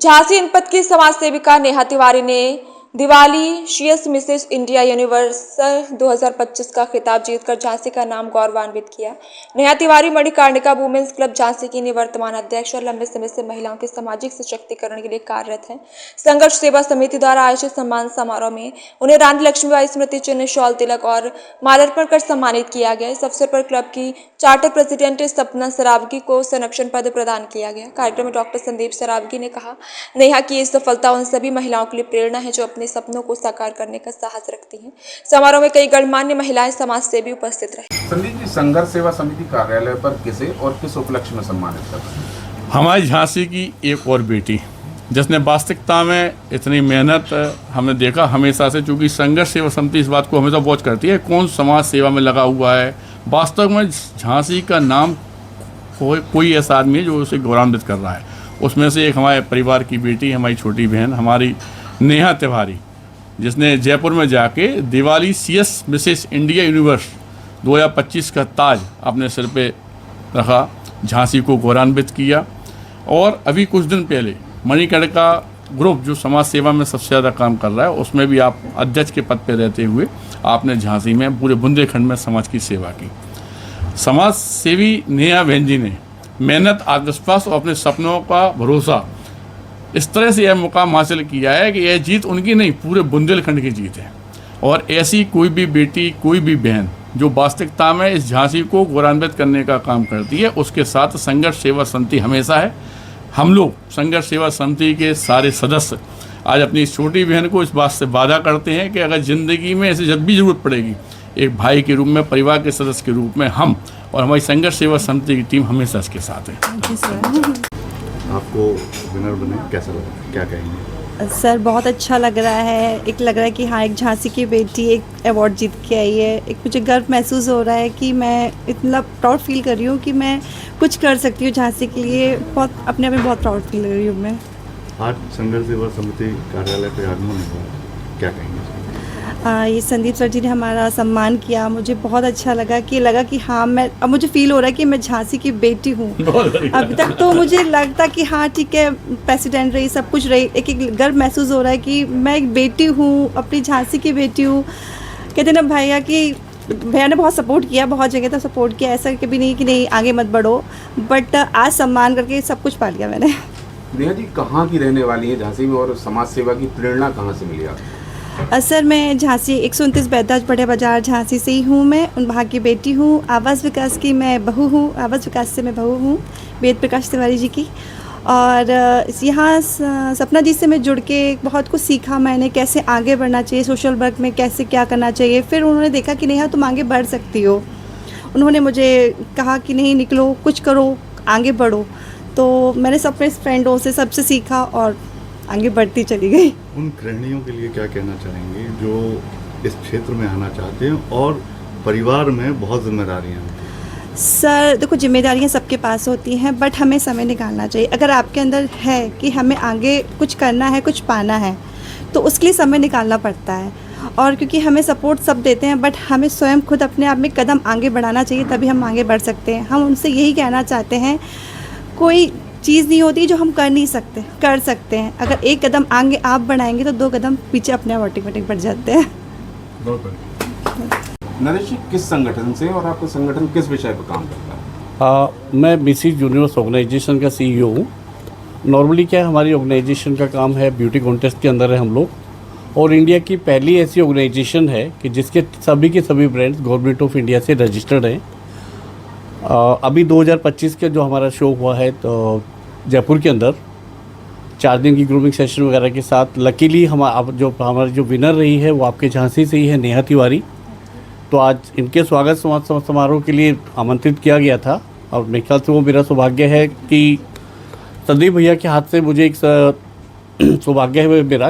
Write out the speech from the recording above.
झांसी जनपद की समाज सेविका नेहा तिवारी ने दिवाली शीएस मिसेस इंडिया यूनिवर्सल 2025 का खिताब जीतकर झांसी का नाम गौरवान्वित किया। नेहा तिवारी मणिकर्णिका वुमेन्स क्लब झांसी की निवर्तमान अध्यक्ष और लंबे समय से महिलाओं के सामाजिक सशक्तिकरण के लिए कार्यरत हैं। संघर्ष सेवा समिति द्वारा आयोजित सम्मान समारोह में उन्हें रानी लक्ष्मीबाई स्मृति चिन्ह, शॉल, तिलक और माल्यार्पण कर सम्मानित किया गया। इस अवसर पर क्लब की चार्टर प्रेसिडेंट सपना सरावगी को संरक्षण पद प्रदान किया गया। कार्यक्रम में डॉक्टर संदीप सरावगी ने कहा, नेहा की ये सफलता उन सभी महिलाओं के लिए प्रेरणा है जो अपने सपनों को साकार करने का साहस रखती हैं। समारोह में कई गणमान्य महिलाएं, समाज सेवी उपस्थित रहे। संदीप जी, संघर्ष सेवा समिति कार्यालय पर किसे और किस उपलक्ष्य में सम्मानित कर रहे हैं? हमारी झांसी की एक और बेटी जिसने वास्तविकता में इतनी मेहनत हमने देखा हमेशा से, चूँकि संघर्ष सेवा समिति इस बात को हमेशा वॉच करती है कौन समाज सेवा में लगा हुआ है। वास्तव में झांसी का नाम कोई ऐसा आदमी है जो उसे गौरवान्वित कर रहा है। उसमें से एक हमारे परिवार की बेटी, हमारी छोटी बहन हमारी नेहा तिवारी, जिसने जयपुर में जाके दिवाली शीएस मिसेस इंडिया यूनिवर्स 2025 का ताज अपने सिर पे रखा, झांसी को गौरवान्वित किया। और अभी कुछ दिन पहले मणिकर्णिका ग्रुप जो समाज सेवा में सबसे ज़्यादा काम कर रहा है, उसमें भी आप अध्यक्ष के पद पे रहते हुए आपने झांसी में पूरे बुंदेलखंड में समाज की सेवा की। समाज सेवी नेहा बहन जी ने मेहनत, आत्मविश्वास और अपने सपनों का भरोसा इस तरह से यह मुकाम हासिल किया है कि यह जीत उनकी नहीं, पूरे बुंदेलखंड की जीत है। और ऐसी कोई भी बेटी, कोई भी बहन जो वास्तविकता में इस झांसी को गौरवान्वित करने का काम करती है, उसके साथ संघर्ष सेवा समिति हमेशा है। हम लोग संघर्ष सेवा समिति के सारे सदस्य आज अपनी इस छोटी बहन को इस बात से वादा करते हैं कि अगर ज़िंदगी में ऐसे जब भी ज़रूरत पड़ेगी, एक भाई के रूप में, परिवार के सदस्य के रूप में हम और हमारी संघर्ष सेवा समिति की टीम हमेशा इसके साथ है। आपको विनर बने कैसा लगा, क्या कहेंगे? सर बहुत अच्छा लग रहा है। एक लग रहा है कि हाँ, एक झांसी की बेटी एक अवार्ड जीत के आई है। एक मुझे गर्व महसूस हो रहा है कि मैं इतना प्राउड फील कर रही हूँ कि मैं कुछ कर सकती हूँ झांसी के लिए। बहुत अपने आप में बहुत प्राउड फील कर रही हूँ मैं। आज संघर्ष सेवा समिति कार्यालय पे आगमन हुआ, क्या कहेंगे? ये संदीप सर जी ने हमारा सम्मान किया, मुझे बहुत अच्छा लगा कि हाँ, मैं अब मुझे फील हो रहा है कि मैं झांसी की बेटी हूँ। अभी तक तो मुझे लगता कि हाँ ठीक है, प्रेसिडेंट रही, सब कुछ रही, एक गर्व महसूस हो रहा है कि मैं एक बेटी हूँ, अपनी झांसी की बेटी हूँ। कहते ना भैया कि भैया ने बहुत सपोर्ट किया, बहुत जगह तक सपोर्ट किया, ऐसा कभी नहीं कि नहीं आगे मत बढ़ो, बट आज सम्मान करके सब कुछ पा लिया मैंने। नेहा जी कहाँ की रहने वाली है झांसी में, और समाज सेवा की प्रेरणा कहाँ से मिली आपको? सर मैं झांसी 129 बैदाज बड़े बाजार झांसी से ही हूँ। मैं उन वहाँ की बेटी हूँ। आवास विकास की मैं बहू हूँ, आवास विकास से मैं बहू हूँ वेद प्रकाश तिवारी जी की। और यहाँ सपना जी से मैं जुड़ के बहुत कुछ सीखा मैंने, कैसे आगे बढ़ना चाहिए, सोशल वर्क में कैसे क्या करना चाहिए। फिर उन्होंने देखा कि नेहा तुम आगे बढ़ सकती हो। उन्होंने मुझे कहा कि नहीं निकलो, कुछ करो, आगे बढ़ो। तो मैंने सब अपने फ्रेंडों से सबसे सीखा और आगे बढ़ती चली गई। उन गृहिणियों के लिए क्या कहना चाहेंगे जो इस क्षेत्र में आना चाहते हैं और परिवार में बहुत जिम्मेदारियां हैं? सर देखो, जिम्मेदारियां सबके पास होती हैं, बट हमें समय निकालना चाहिए। अगर आपके अंदर है कि हमें आगे कुछ करना है, कुछ पाना है, तो उसके लिए समय निकालना पड़ता है। और क्योंकि हमें सपोर्ट सब देते हैं, बट हमें स्वयं खुद अपने आप में कदम आगे बढ़ाना चाहिए, तभी हम आगे बढ़ सकते हैं। हम उनसे यही कहना चाहते हैं, कोई चीज़ नहीं होती जो हम कर नहीं सकते, कर सकते हैं। अगर एक कदम आगे आप बढ़ाएंगे तो 2 कदम पीछे अपने आप ऑटोमेटिक बढ़ जाते हैं। नरेश जी, किस संगठन से और आपका संगठन किस विषय पर काम करता है? मैं मिसेस यूनिवर्स ऑर्गेनाइजेशन का CEO हूँ। नॉर्मली क्या है, हमारी ऑर्गेनाइजेशन का काम है, ब्यूटी कॉन्टेस्ट के अंदर है हम लोग, और इंडिया की पहली ऐसी ऑर्गेनाइजेशन है कि जिसके सभी के सभी ब्रांड्स गवर्नमेंट ऑफ इंडिया से रजिस्टर्ड हैं। अभी 2025 का जो हमारा शो हुआ है तो जयपुर के अंदर 4 दिन की ग्रूमिंग सेशन वगैरह के साथ, लकीली हमारी जो विनर रही है वो आपके झांसी से ही है, नेहा तिवारी। तो आज इनके स्वागत समारोह के लिए आमंत्रित किया गया था, और मेरे ख्याल से वो मेरा सौभाग्य है कि संदीप भैया के हाथ से मुझे एक सौभाग्य है मेरा